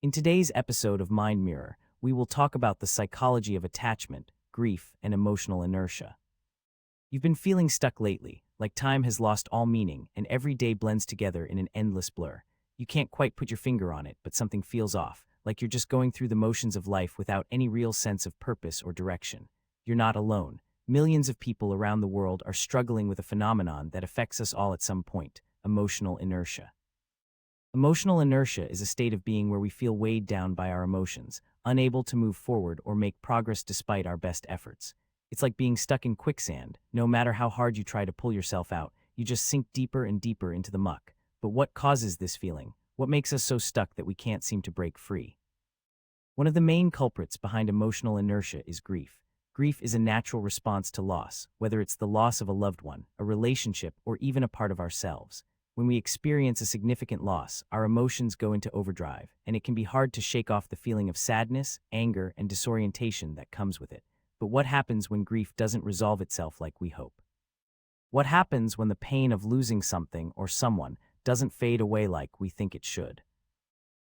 In today's episode of Mind Mirror, we will talk about the psychology of attachment, grief, and emotional inertia. You've been feeling stuck lately, like time has lost all meaning and every day blends together in an endless blur. You can't quite put your finger on it, but something feels off, like you're just going through the motions of life without any real sense of purpose or direction. You're not alone. Millions of people around the world are struggling with a phenomenon that affects us all at some point: emotional inertia. Emotional inertia is a state of being where we feel weighed down by our emotions, unable to move forward or make progress despite our best efforts. It's like being stuck in quicksand. No matter how hard you try to pull yourself out, you just sink deeper and deeper into the muck. But what causes this feeling? What makes us so stuck that we can't seem to break free? One of the main culprits behind emotional inertia is grief. Grief is a natural response to loss, whether it's the loss of a loved one, a relationship, or even a part of ourselves. When we experience a significant loss, our emotions go into overdrive, and it can be hard to shake off the feeling of sadness, anger, and disorientation that comes with it. But what happens when grief doesn't resolve itself like we hope? What happens when the pain of losing something or someone doesn't fade away like we think it should?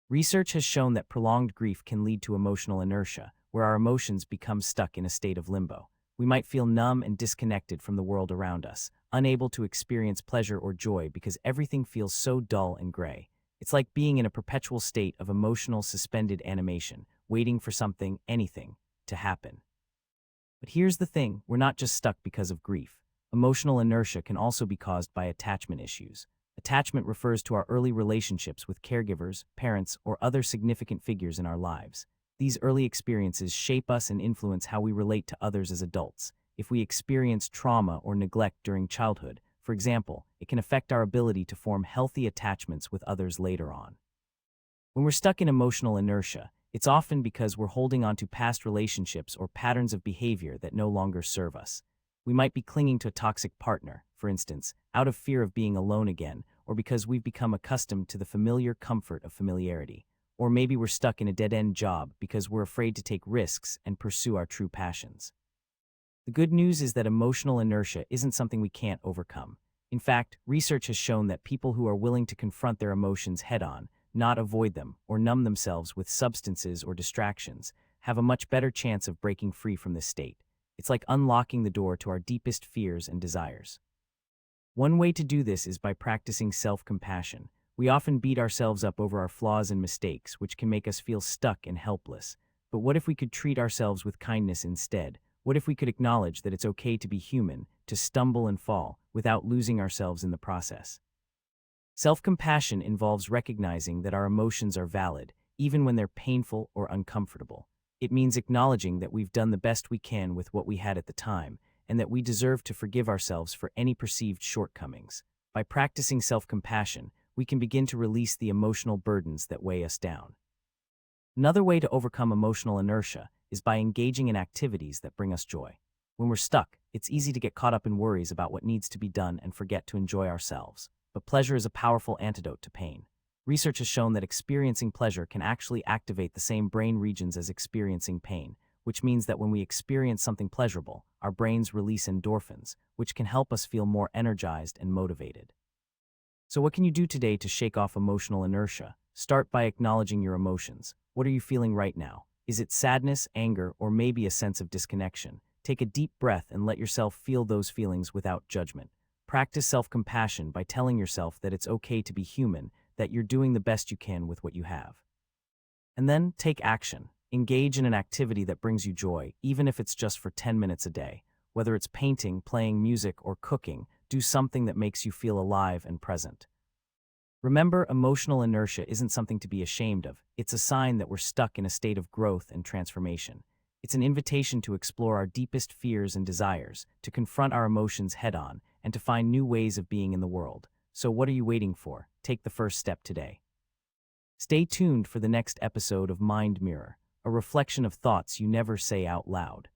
Research has shown that prolonged grief can lead to emotional inertia, where our emotions become stuck in a state of limbo. We might feel numb and disconnected from the world around us, unable to experience pleasure or joy because everything feels so dull and gray. It's like being in a perpetual state of emotional suspended animation, waiting for something, anything, to happen. But here's the thing, we're not just stuck because of grief. Emotional inertia can also be caused by attachment issues. Attachment refers to our early relationships with caregivers, parents, or other significant figures in our lives. These early experiences shape us and influence how we relate to others as adults. If we experience trauma or neglect during childhood, for example, it can affect our ability to form healthy attachments with others later on. When we're stuck in emotional inertia, it's often because we're holding on to past relationships or patterns of behavior that no longer serve us. We might be clinging to a toxic partner, for instance, out of fear of being alone again, or because we've become accustomed to the familiar comfort of familiarity. Or maybe we're stuck in a dead-end job because we're afraid to take risks and pursue our true passions. The good news is that emotional inertia isn't something we can't overcome. In fact, research has shown that people who are willing to confront their emotions head-on, not avoid them or numb themselves with substances or distractions, have a much better chance of breaking free from this state. It's like unlocking the door to our deepest fears and desires. One way to do this is by practicing self-compassion. We often beat ourselves up over our flaws and mistakes, which can make us feel stuck and helpless. But what if we could treat ourselves with kindness instead? What if we could acknowledge that it's okay to be human, to stumble and fall, without losing ourselves in the process? Self-compassion involves recognizing that our emotions are valid, even when they're painful or uncomfortable. It means acknowledging that we've done the best we can with what we had at the time, and that we deserve to forgive ourselves for any perceived shortcomings. By practicing self-compassion, we can begin to release the emotional burdens that weigh us down. Another way to overcome emotional inertia is by engaging in activities that bring us joy. When we're stuck, it's easy to get caught up in worries about what needs to be done and forget to enjoy ourselves. But pleasure is a powerful antidote to pain. Research has shown that experiencing pleasure can actually activate the same brain regions as experiencing pain, which means that when we experience something pleasurable, our brains release endorphins, which can help us feel more energized and motivated. So what can you do today to shake off emotional inertia? Start by acknowledging your emotions. What are you feeling right now? Is it sadness, anger, or maybe a sense of disconnection? Take a deep breath and let yourself feel those feelings without judgment. Practice self-compassion by telling yourself that it's okay to be human, that you're doing the best you can with what you have. And then take action. Engage in an activity that brings you joy, even if it's just for 10 minutes a day. Whether it's painting, playing music, or cooking, do something that makes you feel alive and present. Remember, emotional inertia isn't something to be ashamed of. It's a sign that we're stuck in a state of growth and transformation. It's an invitation to explore our deepest fears and desires, to confront our emotions head-on, and to find new ways of being in the world. So what are you waiting for? Take the first step today. Stay tuned for the next episode of Mind Mirror, a reflection of thoughts you never say out loud.